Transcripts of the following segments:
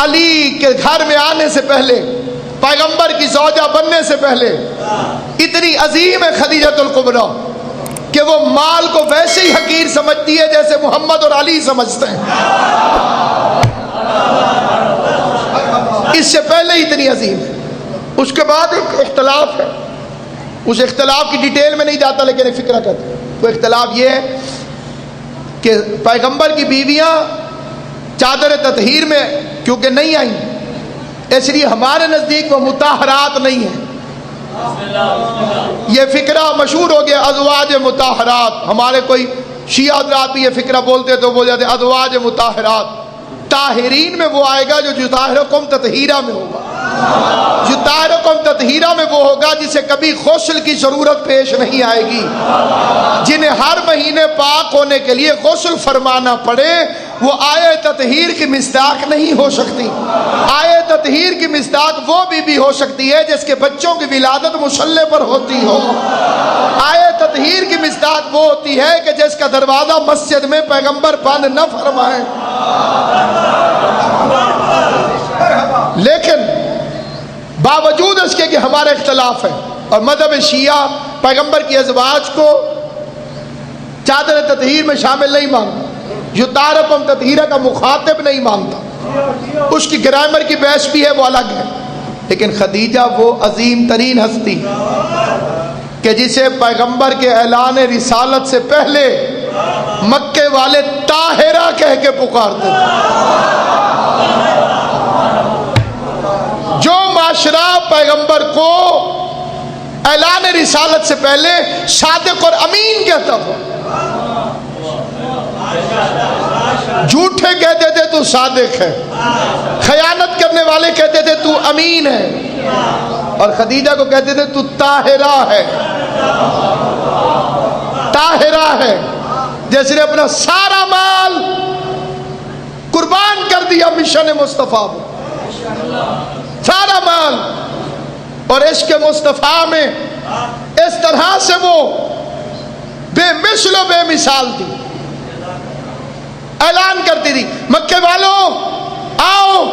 علی کے گھر میں آنے سے پہلے، پیغمبر کی زوجہ بننے سے پہلے اتنی عظیم ہے خدیجۃ الکبریٰ کہ وہ مال کو ویسے ہی حقیر سمجھتی ہے جیسے محمد اور علی سمجھتے ہیں. اس سے پہلے اتنی عظیم ہے. اس کے بعد ایک اختلاف ہے، اس اختلاف کی ڈیٹیل میں نہیں جاتا لیکن ایک فکرہ کرتا ہوں. وہ اختلاف یہ ہے کہ پیغمبر کی بیویاں چادر تطہیر میں کیونکہ نہیں آئیں، اس لیے ہمارے نزدیک وہ مطہرات نہیں ہیں. یہ فکرہ مشہور ہو گیا ازواج مطہرات. ہمارے کوئی شیعہ حضرات بھی یہ فکرہ بولتے تو بول جاتے ازواج مطہرات. طاہرین میں وہ آئے گا جو طاہرکم تطہیرہ میں ہوگا. جو طاہرکم تطہیرہ میں وہ ہوگا جسے کبھی غسل کی ضرورت پیش نہیں آئے گی، جنہیں ہر مہینے پاک ہونے کے لیے غسل فرمانا پڑے. وہ آئے تطہیر کی مصداق نہیں ہو سکتی. آئے تطہیر کی مصداق وہ بھی ہو سکتی ہے جس کے بچوں کی ولادت مصلی پر ہوتی ہو. آئے تطہیر کی مصداق وہ ہوتی ہے کہ جس کا دروازہ مسجد میں پیغمبر بند نہ فرمائے. لیکن باوجود اس کے کہ ہمارا اختلاف ہے اور مذہب شیعہ پیغمبر کی ازواج کو چادر تطہیر میں شامل نہیں مانتا، جو طاہرکم تطہیرہ کا مخاطب نہیں مانتا. اس کی گرامر کی بحث بھی ہے، وہ الگ ہے. لیکن خدیجہ وہ عظیم ترین ہستی کہ جسے پیغمبر کے اعلان رسالت سے پہلے مکے والے طاہرہ کہہ کے پکارتے تھے. جو معاشرہ پیغمبر کو اعلان رسالت سے پہلے صادق اور امین کہتا تھا، جھوٹے کہتے تھے تو صادق ہے، خیانت کرنے والے کہتے تھے تو امین ہے، اور خدیجہ کو کہتے تھے تو طاہرہ ہے. طاہرہ ہے جس نے اپنا سارا مال قربان کر دیا مشن مصطفیٰ میں، سارا مال. اور عشق مصطفیٰ میں اس طرح سے وہ بے مثل و بے مثال تھی. اعلان کرتی تھی مکے والوں آؤ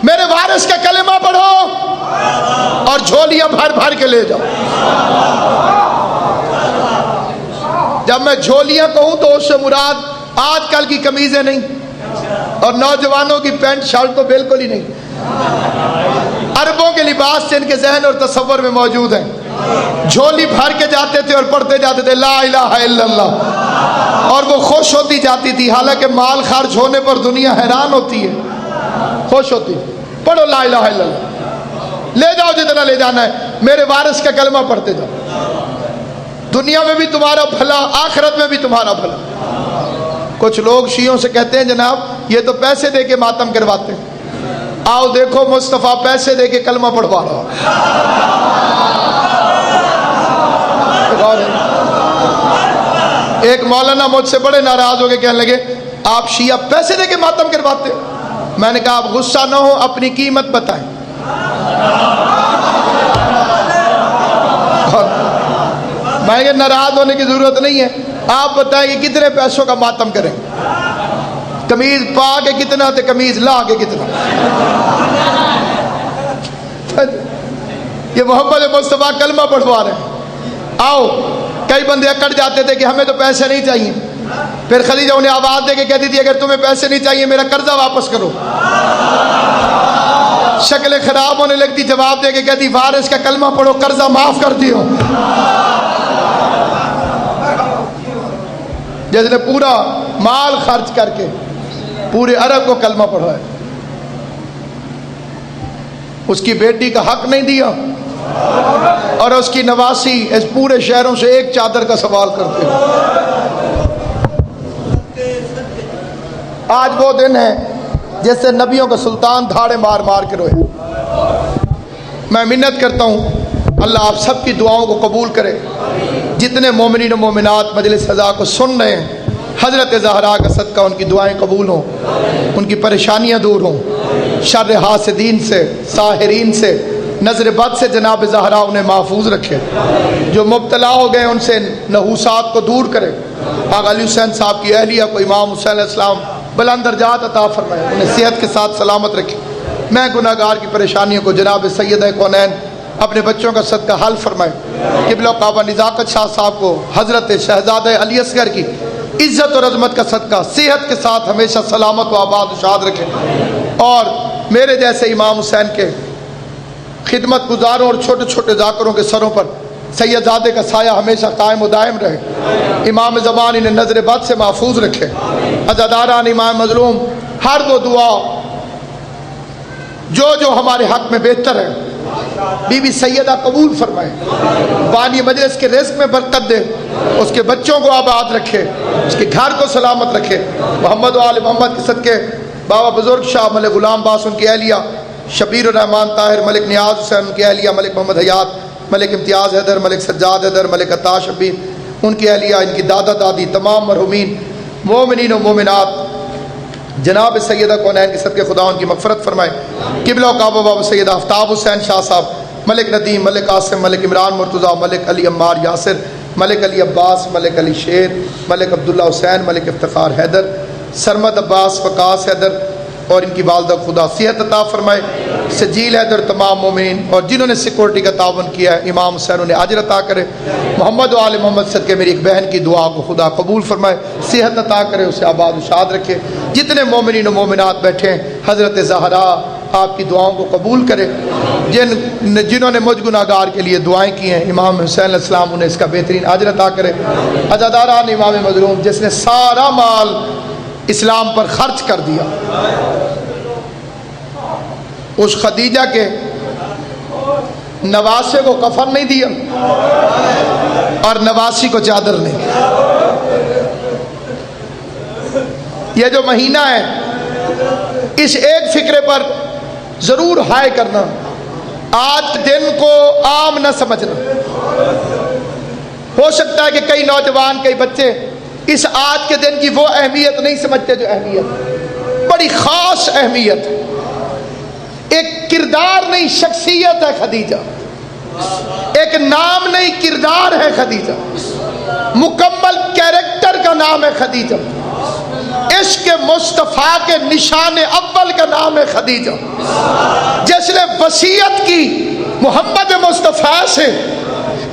میرے وارث کا کلمہ پڑھو اور جھولیاں بھر بھر کے لے جاؤ. جب میں جھولیاں کہوں تو اس سے مراد آج کل کی قمیضیں نہیں اور نوجوانوں کی پینٹ شرٹ تو بالکل ہی نہیں. عربوں کے لباس سے ان کے ذہن اور تصور میں موجود ہیں. جھولی بھر کے جاتے تھے اور پڑھتے جاتے تھے لا الہ الا اللہ، اور وہ خوش ہوتی جاتی تھی. حالانکہ مال خرچ ہونے پر دنیا حیران ہوتی ہے، خوش ہوتی ہے. پڑھو لا الہ الا اللہ، لے جاؤ جتنا لے جانا ہے، میرے وارث کا کلمہ پڑھتے جاؤ. دنیا میں بھی تمہارا بھلا، آخرت میں بھی تمہارا بھلا. کچھ لوگ شیعوں سے کہتے ہیں جناب یہ تو پیسے دے کے ماتم کرواتے ہیں. آؤ دیکھو مصطفیٰ پیسے دے کے کلمہ پڑھوا رہا. ایک مولانا مجھ سے بڑے ناراض ہو کے کہنے لگے آپ شیعہ پیسے دے کے ماتم کرواتے. میں نے کہا آپ غصہ نہ ہو، اپنی قیمت بتائیں. میں کہ ناراض ہونے کی ضرورت نہیں ہے، آپ بتائیں کہ کتنے پیسوں کا ماتم کریں. قمیض پا کے کتنا تے قمیض لا کے کتنا. یہ محمد مصطفیٰ کلمہ پڑھوا رہے ہیں. آؤ. کئی بندے اکڑ جاتے تھے کہ ہمیں تو پیسے نہیں چاہیے. پھر خدیجہ انہیں آواز دے کے کہتی تھی اگر تمہیں پیسے نہیں چاہیے میرا قرضہ واپس کرو. شکلیں خراب ہونے لگتی، جواب دے کے کہتی وارث کا کلمہ پڑھو قرضہ معاف کر دیو. جس نے پورا مال خرچ کر کے پورے عرب کو کلمہ پڑھایا، اس کی بیٹی کا حق نہیں دیا اور اس کی نواسی اس پورے شہروں سے ایک چادر کا سوال کرتے ہیں. آج وہ دن ہے جس سے نبیوں کا سلطان دھاڑے مار مار کے روئے. میں منت کرتا ہوں اللہ آپ سب کی دعاؤں کو قبول کرے. جتنے مومنین و مومنات مجلس رضا کو سن رہے ہیں حضرت زہرا کا صدقہ ان کی دعائیں قبول ہوں، ان کی پریشانیاں دور ہوں، شر حاسدین سے، ساحرین سے، نظر بد سے جناب زہرا انہیں محفوظ رکھے. جو مبتلا ہو گئے ان سے نحوسات کو دور کرے. آقا علی حسین صاحب کی اہلیہ کو امام حسین علیہ السلام بلند درجات عطا فرمائے، انہیں صحت کے ساتھ سلامت رکھے. میں گناہگار کی پریشانیوں کو جناب سیدہ کونین اپنے بچوں کا صدقہ حل فرمائے. قبلہ کعبہ نزاکت شاہ صاحب کو حضرت شہزادہ علی اصغر کی عزت اور عظمت کا صدقہ صحت کے ساتھ ہمیشہ سلامت و آباد و شاد رکھے، اور میرے جیسے امام حسین کے خدمت گزاروں اور چھوٹے چھوٹے ذاکروں کے سروں پر سیدزادے کا سایہ ہمیشہ قائم و دائم رہے. امام زمان انہیں نظر بد سے محفوظ رکھے. عزاداران امام مظلوم ہر وہ دعا جو ہمارے حق میں بہتر ہے بی بی سیدہ قبول فرمائے. بانی مجلس کے رزق میں برکت دے، اس کے بچوں کو آباد رکھے، اس کے گھر کو سلامت رکھے. محمد و آل محمد کے صدقے بابا بزرگ شاہ ملک غلام باس ان کی اہلیہ، شبیر الرحمان طاہر ملک نیاز حسین ان کی اہلیہ، ملک محمد حیات، ملک امتیاز حیدر، ملک سجاد حیدر، ملک عطا شبیر ان کی اہلیہ، ان کی دادا دادی، تمام مرحومین مومنین و مومنات جناب سیدہ کونین کے صدقے خدا ان کی مغفرت فرمائے. قبلہ و کعبہ بابا سیدہ آفتاب حسین شاہ صاحب، ملک ندیم، ملک قاسم، ملک عمران مرتضیٰ، ملک علی عمار یاسر، ملک علی عباس، ملک علی شیر، ملک عبداللہ حسین، ملک افتخار حیدر، سرمد عباس، وقاص حیدر اور ان کی والدہ خدا صحت عطا فرمائے. سجیل حیدر، تمام مومنین اور جنہوں نے سیکورٹی کا تعاون کیا ہے امام حسین انہیں اجر عطا کرے. محمد و آل محمد صدقے میری ایک بہن کی دعا کو خدا قبول فرمائے، صحت عطا کرے، اسے آباد و شاد رکھے. جتنے مومنین و مومنات بیٹھے ہیں حضرت زہرا آپ کی دعاؤں کو قبول کرے. جنہوں نے مجھ گناہگار کے لیے دعائیں کی ہیں امام حسین علیہ السلام انہیں اس کا بہترین اجر عطا کرے. عزاداران امام مظلوم جس نے سارا مال اسلام پر خرچ کر دیا، اس خدیجہ کے نواسے کو کفن نہیں دیا اور نواسی کو چادر نہیں. یہ جو مہینہ ہے اس ایک فکرے پر ضرور ہائے کرنا، آج دن کو عام نہ سمجھنا. ہو سکتا ہے کہ کئی نوجوان کئی بچے اس آج کے دن کی وہ اہمیت نہیں سمجھتے جو اہمیت بڑی خاص اہمیت ہے. ایک کردار نہیں شخصیت ہے خدیجہ، ایک نام نہیں کردار ہے خدیجہ، مکمل کیریکٹر کا نام ہے خدیجہ. عشق مصطفیٰ کے نشان اول کا نام ہے خدیجہ، جس نے وصیت کی محمد مصطفیٰ سے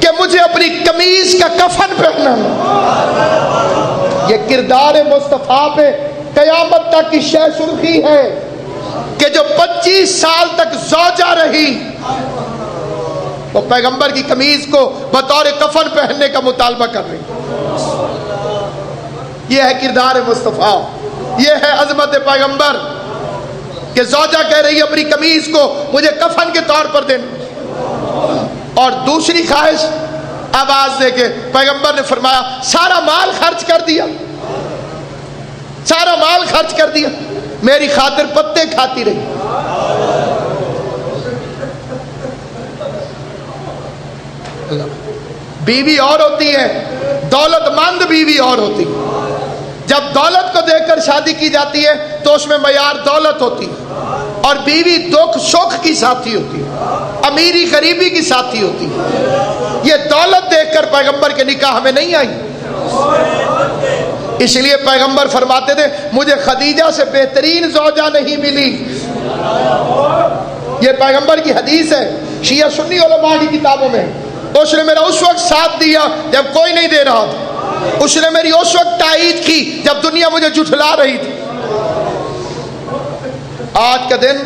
کہ مجھے اپنی قمیض کا کفن پہننا. یہ کردار مصطفیٰ پہ قیامت تک کی شہ سرخی ہے کہ جو 25 سال تک زوجہ رہی وہ پیغمبر کی قمیض کو بطور کفن پہننے کا مطالبہ کر رہی. یہ ہے کردار مصطفیٰ، یہ ہے عظمت پیغمبر کہ زوجہ کہہ رہی ہے اپنی قمیض کو مجھے کفن کے طور پر دینا. اور دوسری خواہش آواز دے کے پیغمبر نے فرمایا سارا مال خرچ کر دیا، سارا مال خرچ کر دیا، میری خاطر پتے کھاتی رہی. بیوی اور ہوتی ہے، دولت مند بیوی اور ہوتی. جب دولت کو دیکھ کر شادی کی جاتی ہے تو اس میں معیار دولت ہوتی ہے، اور بیوی دکھ سکھ کی ساتھی ہوتی ہے، امیری غریبی کی ساتھی ہوتی ہے. یہ دولت دیکھ کر پیغمبر کے نکاح ہمیں نہیں آئی. اس لیے پیغمبر فرماتے تھے مجھے خدیجہ سے بہترین زوجہ نہیں ملی. یہ پیغمبر کی حدیث ہے، شیعہ سنی علماء کی کتابوں میں. اس نے میرا اس وقت ساتھ دیا جب کوئی نہیں دے رہا تھا، اس نے میری اس وقت تائید کی جب دنیا مجھے جھٹلا رہی تھی. آج کا دن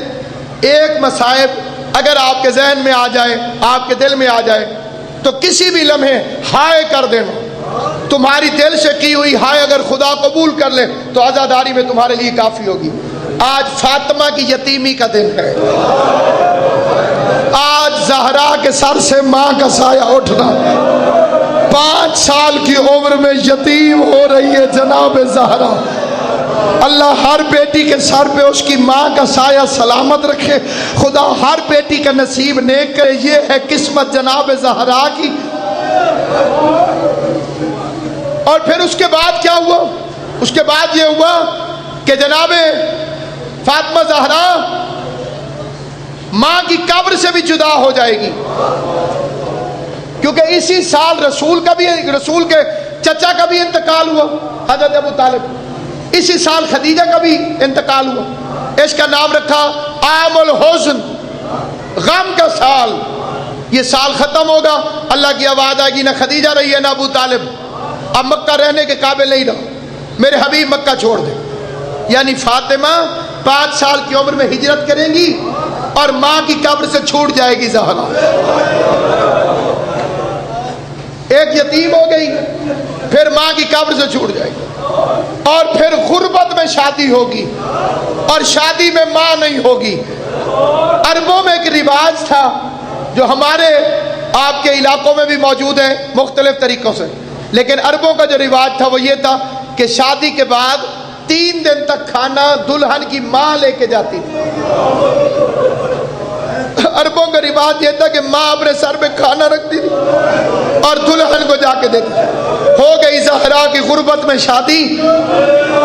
ایک مصائب اگر آپ کے ذہن میں آ جائے، آپ کے دل میں آ جائے تو کسی بھی لمحے ہائے کر دینا. تمہاری دل سے کی ہوئی ہائے اگر خدا قبول کر لے تو عزاداری میں تمہارے لیے کافی ہوگی. آج فاطمہ کی یتیمی کا دن ہے، آج زہرا کے سر سے ماں کا سایہ اٹھنا. 5 سال کی عمر میں یتیم ہو رہی ہے جناب زہرا. اللہ ہر بیٹی کے سر پہ اس کی ماں کا سایہ سلامت رکھے. خدا ہر بیٹی کا نصیب نیک کرے. یہ ہے قسمت جناب زہرا کی. اور پھر اس کے بعد کیا ہوا؟ اس کے بعد یہ ہوا کہ جناب فاطمہ زہرا ماں کی قبر سے بھی جدا ہو جائے گی، کیونکہ اسی سال رسول کے چچا کا بھی انتقال ہوا حضرت ابو طالب. اسی سال خدیجہ کا بھی انتقال ہوا. اس کا نام رکھا عام الحزن، غم کا سال۔ یہ سال ختم ہوگا، اللہ کی آواز آئے گی، نہ خدیجہ رہی ہے نہ ابو طالب، اب مکہ رہنے کے قابل نہیں رہا، میرے حبیب مکہ چھوڑ دے۔ یعنی فاطمہ 5 سال کی عمر میں ہجرت کریں گی اور ماں کی قبر سے چھوٹ جائے گی زہرا، ایک یتیم ہو گئی، پھر ماں کی قبر سے چھوٹ جائے گی، اور پھر غربت میں شادی ہوگی، اور شادی میں ماں نہیں ہوگی۔ عربوں میں ایک رواج تھا جو ہمارے آپ کے علاقوں میں بھی موجود ہے مختلف طریقوں سے، لیکن عربوں کا جو رواج تھا وہ یہ تھا کہ شادی کے بعد 3 دن تک کھانا دلہن کی ماں لے کے جاتی تھی۔ عربوں کا رواج یہ تھا کہ ماں اپنے سر پہ کھانا رکھتی تھی اور دلہن کو جا کے دیتی تھی۔ ہو گئی زہرا کی غربت میں شادی،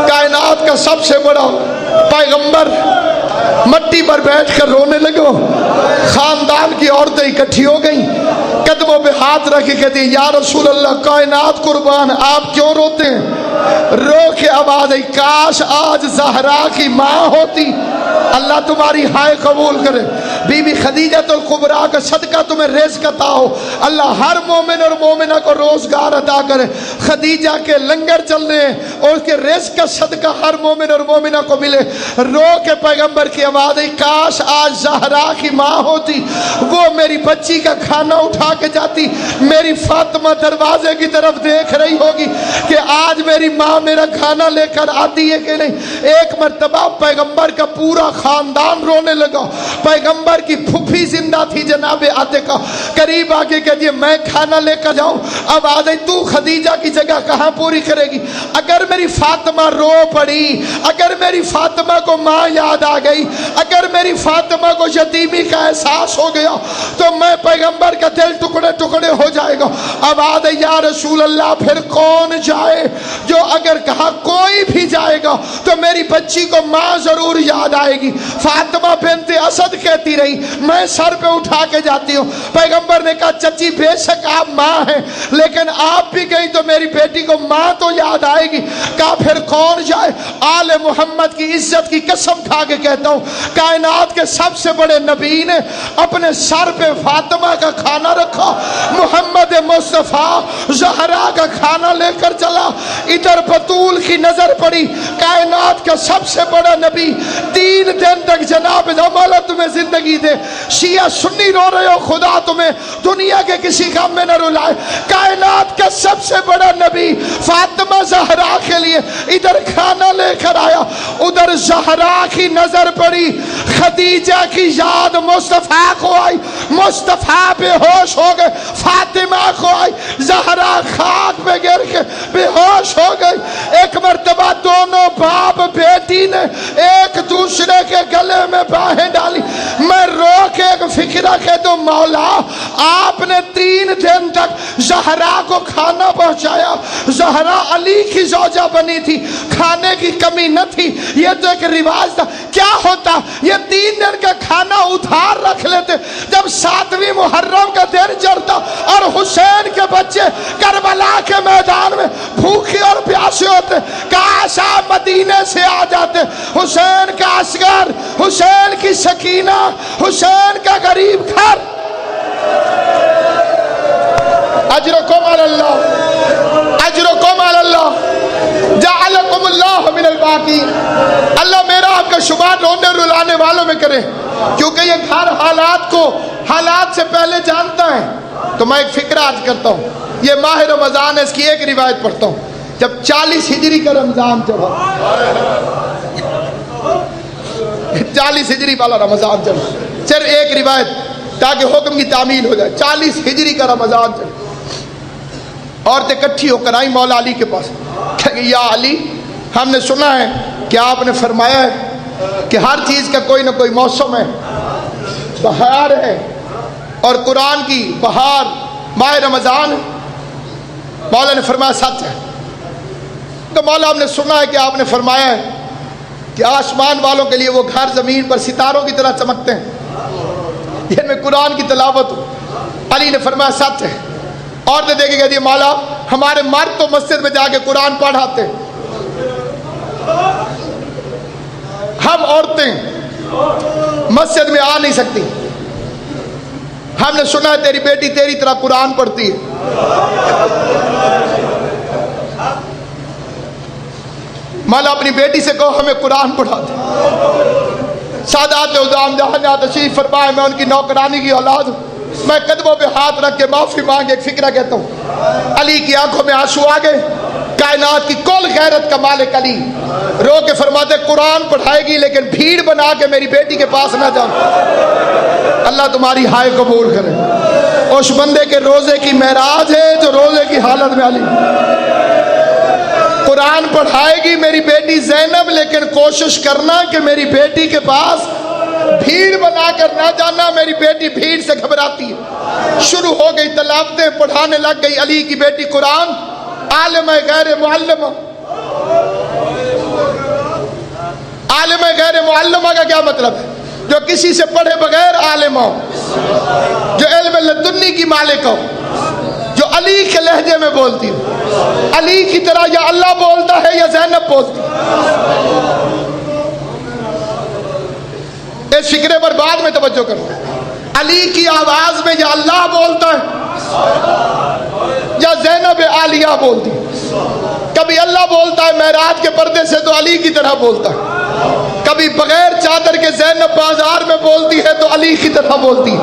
کائنات کا سب سے بڑا پیغمبر مٹی پر بیٹھ کر رونے لگو، خاندان کی عورتیں اکٹھی ہو گئیں، قدموں پہ ہاتھ رکھ کے کہتی یا رسول اللہ کائنات قربان آپ کیوں روتے ہیں؟ رو کے آواز آئی کاش آج زہرا کی ماں ہوتی، اللہ تمہاری ہائے قبول کرے۔ بی بی خدیجہ الکبریٰ کا صدقہ تمہیں رزق عطا ہو، اللہ ہر مومن اور مومنہ کو روزگار عطا کرے۔ خدیجہ کے لنگر چل رہے ہیں اور اس کے رزق کا صدقہ ہر مومن اور مومنہ کو ملے۔ رو کے پیغمبر کی آواز آئی کاش آج زہرا کی ماں ہوتی، وہ میری بچی کا کھانا اٹھا کے جاتی، میری فاطمہ دروازے کی طرف دیکھ رہی ہوگی کہ آج میری ماں میرا کھانا لے کر آتی ہے کہ نہیں۔ ایک مرتبہ پیغمبر کا پورا خاندان رونے لگا، پیغمبر کی پھوپھی زندہ تھی جناب عاتقہ، قریب آ کے کہتی ہے میں کھانا لے کر جاؤں؟ اب آ گئی تو خدیجہ کی جگہ کہاں پوری کرے گی؟ اگر میری فاطمہ رو پڑی، اگر میری فاطمہ کو ماں یاد آ گئی، اگر میری فاطمہ کو یتیمی کا احساس ہو گیا تو میں پیغمبر کا دل ٹکڑے ٹکڑے ہو جائے گا۔ اب آ گئی یا رسول اللہ پھر کون جائے؟ جو اگر کہا کوئی بھی جائے گا تو میری بچی کو ماں ضرور یاد آئے گی۔ فاطمہ بنت اسد کہتی رہی میں سر پہ اٹھا کے جاتی ہوں۔ پیغمبر نے کہا چچی بے شک آپ ماں ہیں لیکن آپ بھی گئی تو میری بیٹی کو ماں تو یاد آئے گی۔ کہا پھر کون جائے؟ آل محمد کی عزت کی قسم کھا کے کہتا ہوں کائنات کے سب سے بڑے نبی نے اپنے سر پہ فاطمہ کا کھانا رکھا، محمد مصطفیٰ زہرا کا کھانا لے کر چلا۔ ادھر بطول کی نظر پڑی، کائنات کا سب سے بڑا نبی 3 دن تک جناب مولا تمہیں زندگی دے، شیعہ سنی رو رہے ہو خدا تمہیں دنیا کے کسی غم میں نہ رلائے۔ کائنات کا سب سے بڑا نبی فاطمہ زہرا کے لیے ادھر کھانا لے کر آیا، ادھر زہرا کی نظر پڑی، خدیجہ کی یاد مصطفیٰ کو آئی، مصطفیٰ بے ہوش ہو گئے، فاطمہ کو آئی، زہرا خاک پہ گر کے بے ہوش ہو گئی۔ ایک مرتبہ دونوں باپ بیٹی نے ایک دوسرے کے گلے میں باہیں ڈالی، میں رو کے ایک فکرہ کہتا ہوں مولا آپ نے 3 دن تک زہرا کو کھانا پہنچایا، زہرا علی کی زوجہ بنی تھی، کھانے کی کمی نہ تھی، یہ تو ایک رواج تھا۔ کیا ہوتا یہ 3 دن کا کھانا ادھار رکھ لیتے، جب 7ویں محرم کا دن چڑھتا اور حسین کے بچے کربلا کے میدان میں بھوکے اور پیاسے ہوتے، کاش آپ مدینے سے آ جاتے، حسین کا اصغر، حسین کی سکینہ، حسین کا غریب گھر۔ اجرکم علی اللہ، اجرکم علی اللہ، جعلکم اللہ من الباقین۔ اللہ میرا آپ کا شمار رونے رلانے والوں میں کرے، کیونکہ یہ گھر حالات سے پہلے جانتا ہے۔ تو میں ایک فکرہ آج کرتا ہوں، یہ ماہ رمضان ہے، اس کی ایک روایت پڑھتا ہوں۔ جب 40 ہجری کا رمضان چڑھا، 40 ہجری والا رمضان چڑھا، صرف ایک روایت تاکہ حکم کی تعمیل ہو جائے۔ 40 ہجری کا رمضان چڑھا، عورتیں اکٹھی ہو کر آئیں مولا علی کے پاس، کہ یا علی ہم نے سنا ہے کہ آپ نے فرمایا ہے کہ ہر چیز کا کوئی نہ کوئی موسم ہے، بہار ہے اور قرآن کی بہار ماہ رمضان۔ مولا نے فرمایا سچ ہے۔ تو مولا ہم نے سنا ہے کہ آپ نے فرمایا ہے کہ آسمان والوں کے لیے وہ گھر زمین پر ستاروں کی طرح چمکتے ہیں، ان میں قرآن کی تلاوت ہو۔ علی نے فرمایا سچ ہے۔ عورتیں دیکھ کے کہتی ہیں مولا ہمارے مرد تو مسجد میں جا کے قرآن پڑھاتے، ہم عورتیں مسجد میں آ نہیں سکتی. ہم نے سنا ہے تیری بیٹی تیری طرح قرآن پڑھتی ہے. مولا اپنی بیٹی سے کہو ہمیں قرآن پڑھا دے. سادات عظام جہاں تشریف فرمائے، میں ان کی نوکرانی کی اولاد ہوں. میں قدموں پہ ہاتھ رکھ کے معافی مانگ ایک فکرہ کہتا ہوں. علی کی آنکھوں میں آنسو آ گئے. کائنات کی کل غیرت کا مالک علی رو کے فرماتے قرآن پڑھائے گی لیکن بھیڑ بنا کے میری بیٹی کے پاس نہ جاؤ. اللہ تمہاری ہائے قبول کرے. اس بندے کے روزے کی معراج ہے جو روزے کی حالت میں علی قرآن پڑھائے گی میری بیٹی زینب، لیکن کوشش کرنا کہ میری بیٹی کے پاس بھیڑ بنا کر نہ جانا. میری بیٹی بھیڑ سے گھبراتی ہے. شروع ہو گئی تلاوتیں پڑھانے لگ گئی. علی کی بیٹی قرآن عالم غیر معلمہ. عالم غیر معلمہ کا کیا مطلب ہے؟ جو کسی سے پڑھے بغیر عالم ہو، جو علم لدنی کی مالک ہو، جو علی کے لہجے میں بولتی ہو. علی کی طرح یا اللہ بولتا ہے یا زینب بولتی ہے. اس فکرے پر بعد میں توجہ کرو. علی کی آواز میں یا اللہ بولتا ہے یا زینب عالیہ بولتی ہے. کبھی اللہ بولتا ہے معراج کے پردے سے تو علی کی طرح بولتا ہے. کبھی بغیر چادر کے زینب بازار میں بولتی ہے تو علی کی طرح بولتی ہے.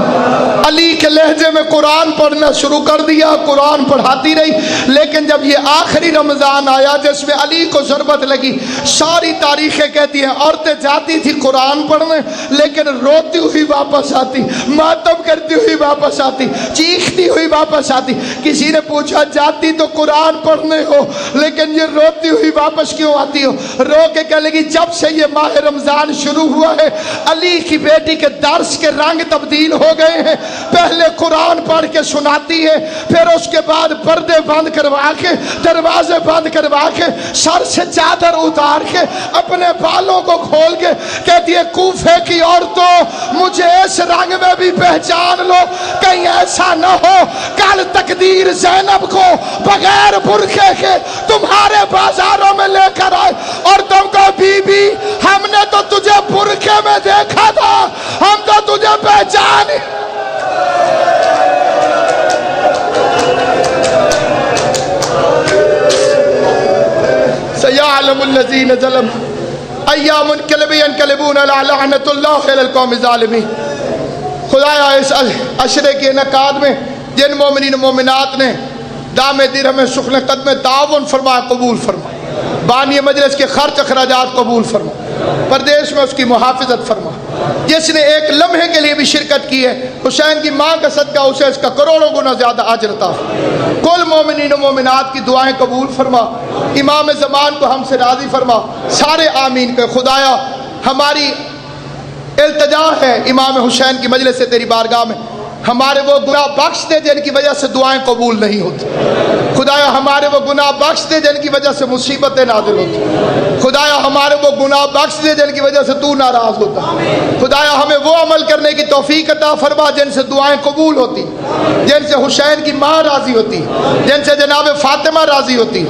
علی کے لہجے میں قرآن پڑھنا شروع کر دیا. قرآن پڑھاتی رہی. لیکن جب یہ آخری رمضان آیا جس میں علی کو ضربت لگی، ساری تاریخیں کہتی ہیں عورتیں جاتی تھی قرآن پڑھنے لیکن روتی ہوئی واپس آتی، ماتم کرتی ہوئی واپس آتی، چیختی ہوئی واپس آتی. کسی نے پوچھا جاتی تو قرآن پڑھنے ہو لیکن یہ روتی ہوئی واپس کیوں آتی ہو؟ رو کے کہنے لگی جب سے یہ ماہ رمضان شروع ہوا ہے علی کی بیٹی کے درس کے رنگ تبدیل ہو گئے ہیں. پہلے قرآن پڑھ کے سناتی ہے، پھر اس کے بعد پردے بند کروا کے، دروازے بند کروا کے، سر سے چادر اتار کے، اپنے بالوں کو کھول کے کہتی ہے کوفے کی عورتوں مجھے اس رنگ میں بھی پہچان لو، کہیں ایسا نہ ہو کل تقدیر زینب کو بغیر برقعے کے تمہارے بازاروں میں لے کر آئے اور تم کو بی بی ہم نے تو تجھے برقعے میں دیکھا تھا، ہم تو تجھے پہچان. سيعلم الذين ظلموا أيام ينقلبون على لعنة الله إلى القوم الظالمين. خدایا اس عشرے کے انعقاد میں جن مومنین و مومنات نے دام درہم سخن قدم تعاون فرمایا قبول فرما. بانی مجلس کے خرچ اخراجات قبول فرما. پردیش میں اس کی محافظت فرما. جس نے ایک لمحے کے لیے بھی شرکت کی ہے حسین کی ماں کا صدقہ اسے اس کا کروڑوں گنا زیادہ اجر عطا فرما. کل مومنین و مومنات کی دعائیں قبول فرما. امام زمان کو ہم سے راضی فرما. سارے آمین کہ خدایا ہماری التجا ہے امام حسین کی مجلس سے تیری بارگاہ میں ہمارے وہ گناہ بخش دے جن کی وجہ سے دعائیں قبول نہیں ہوتی. خدایا ہمارے وہ گناہ بخش دے جن کی وجہ سے مصیبتیں نازل ہوتی. خدایا ہمارے وہ گناہ بخش دے جن کی وجہ سے تو ناراض ہوتا. خدایا ہمیں وہ عمل کرنے کی توفیق عطا فرما جن سے دعائیں قبول ہوتی، جن سے حسین کی ماں راضی ہوتی، جن سے جناب فاطمہ راضی ہوتی.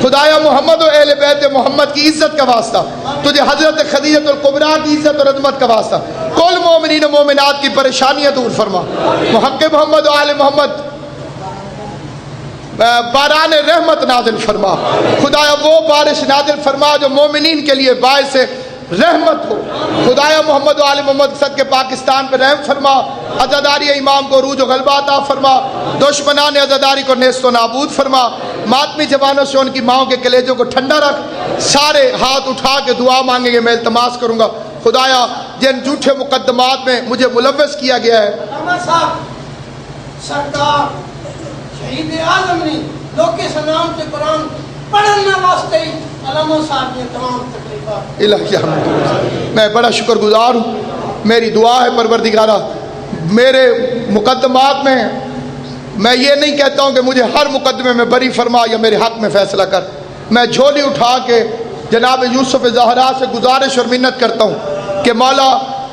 خدایا محمد و اہل بیت محمد کی عزت کا واسطہ، تجھے حضرت خدیجہ الکبریٰ کی عزت اور عظمت کا واسطہ کل مومنین و مومنات کی پریشانیاں دور فرما. محق محمد و آل محمد باران رحمت نازل فرما. خدایا وہ بارش نازل فرما جو مومنین کے لیے باعث رحمت ہو. خدایا محمد و آل محمد صدقے پاکستان پہ رحم فرما. عزاداری امام کو عروج و غلبہ عطا فرما. دشمنان عزاداری کو نیست و نابود فرما. ماتمی جوانوں سے ان کی ماؤں کے کلیجوں کو ٹھنڈا رکھ. سارے ہاتھ اٹھا کے دعا مانگیں گے. میں التماس کروں گا خدایا جن جھوٹے مقدمات میں مجھے ملوث کیا گیا ہے سرکار شہید اعظم نے لوگ کے سلام سے قرآن پڑھنے واسطے علماء صاحب نے تمام تکلیفات الہی میں بڑا شکر گزار ہوں. میری دعا ہے پروردگارہ میرے مقدمات میں یہ نہیں کہتا ہوں کہ مجھے ہر مقدمے میں بری فرما یا میرے حق میں فیصلہ کر. میں جھولی اٹھا کے جناب یوسف زہرا سے گزارش اور منت کرتا ہوں کہ مولا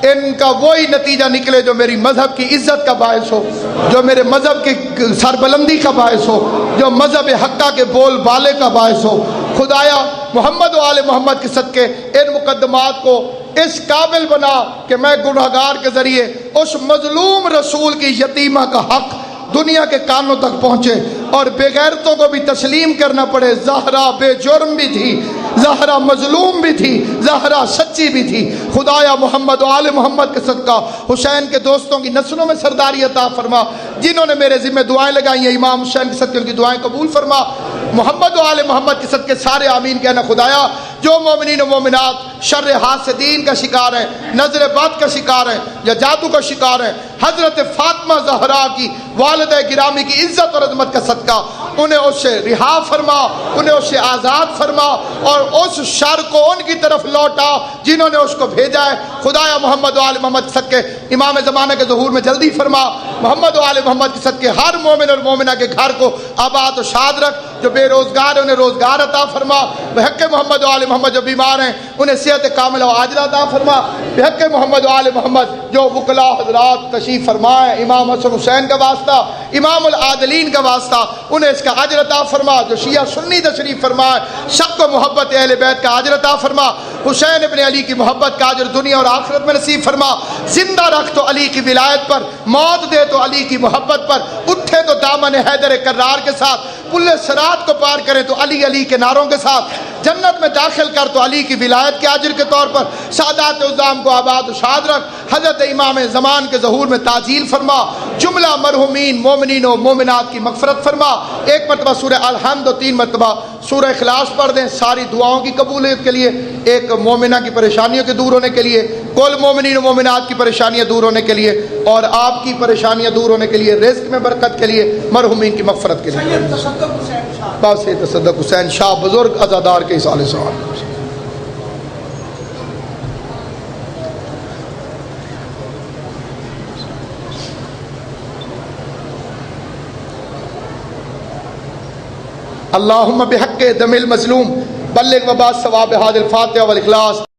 ان کا وہی نتیجہ نکلے جو میری مذہب کی عزت کا باعث ہو، جو میرے مذہب کی سربلندی کا باعث ہو، جو مذہب حقہ کے بول بالے کا باعث ہو. خدایا محمد و آل محمد کے صدقے ان مقدمات کو اس قابل بنا کہ میں گناہگار کے ذریعے اس مظلوم رسول کی یتیمہ کا حق دنیا کے کانوں تک پہنچے اور بے غیرتوں کو بھی تسلیم کرنا پڑے۔ زہرا بے جرم بھی تھی، زہرا مظلوم بھی تھی، زہرا سچی بھی تھی۔ خدایا محمد و آل محمد کے صدقہ حسین کے دوستوں کی نسلوں میں سرداری عطا فرما، جنہوں نے میرے ذمہ دعائیں لگائی ہیں امام حسین کے صدقے ان کی دعائیں قبول فرما۔ محمد و آل محمد کے صدقے سارے آمین کہنا۔ خدایا جو مومنین و مومنات شر حاسدین کا شکار ہیں، نظر بد کا شکار ہیں یا جادو کا شکار ہیں، حضرت فاطمہ زہرا کی والدہ گرامی کی عزت اور عظمت کا صدقہ انہیں اس سے رہا فرما، انہیں اس سے آزاد فرما اور اس شر کو ان کی طرف لوٹا جنہوں نے اس کو بھیجا ہے۔ خدایا محمد و آل محمد کے صدقے امام زمانہ کے ظہور میں جلدی فرما۔ محمد و آل محمد کے صدقے ہر مومن اور مومنہ کے گھر کو آباد و شاد رکھ، جو بے روزگار ہیں انہیں روزگار عطا فرما۔ بحق محمد و آل محمد جو بیمار ہیں انہیں صحت کاملہ و عاجلہ عطا فرما۔ بحق محمد و آل محمد جو وکلاء حضرات تشریف فرمائے، امام حسن حسین کا واسطہ، امام العادلین کا واسطہ، انہیں اس کا اجر عطا فرما۔ جو شیعہ سنی تشریف فرمائے، شک و محبت اہل بیت کا اجر عطا فرما۔ حسین ابن علی کی محبت کا اجر دنیا اور آخرت میں نصیب فرما۔ زندہ رکھ تو علی کی ولایت پر، موت دے تو علی کی محبت پر، اٹھے تو دامن حیدر کرار کے ساتھ، پل صراط کو پار کریں تو علی علی کے نعروں کے ساتھ، جنت میں داخل کر تو علی کی ولایت کے اجر کے طور پر سادات عظام کو آباد و شاد رکھ۔ حضرت امام زمان کے ظہور میں تعجیل فرما۔ جملہ مرحومین مومنین و مومنات کی مغفرت فرما۔ ایک مرتبہ سورہ الحمد و 3 مرتبہ سورہ اخلاص پڑھ دیں ساری دعاؤں کی قبولیت کے لیے، ایک مومنہ کی پریشانیوں کے دور ہونے کے لیے، کل مومنین و مومنات کی پریشانیاں دور ہونے کے لیے اور آپ کی پریشانیاں دور ہونے کے لیے، رزق میں برکت کے لیے، مرحومین کی مغفرت کے لیے۔ سید تصدق حسین شاہ، باپ سید تصدق حسین شاہ بزرگ عزادار کے اصال سوال۔ اللہم بحق دم المظلوم بلغ وبا ثواب هذا الفاتحہ والاخلاص۔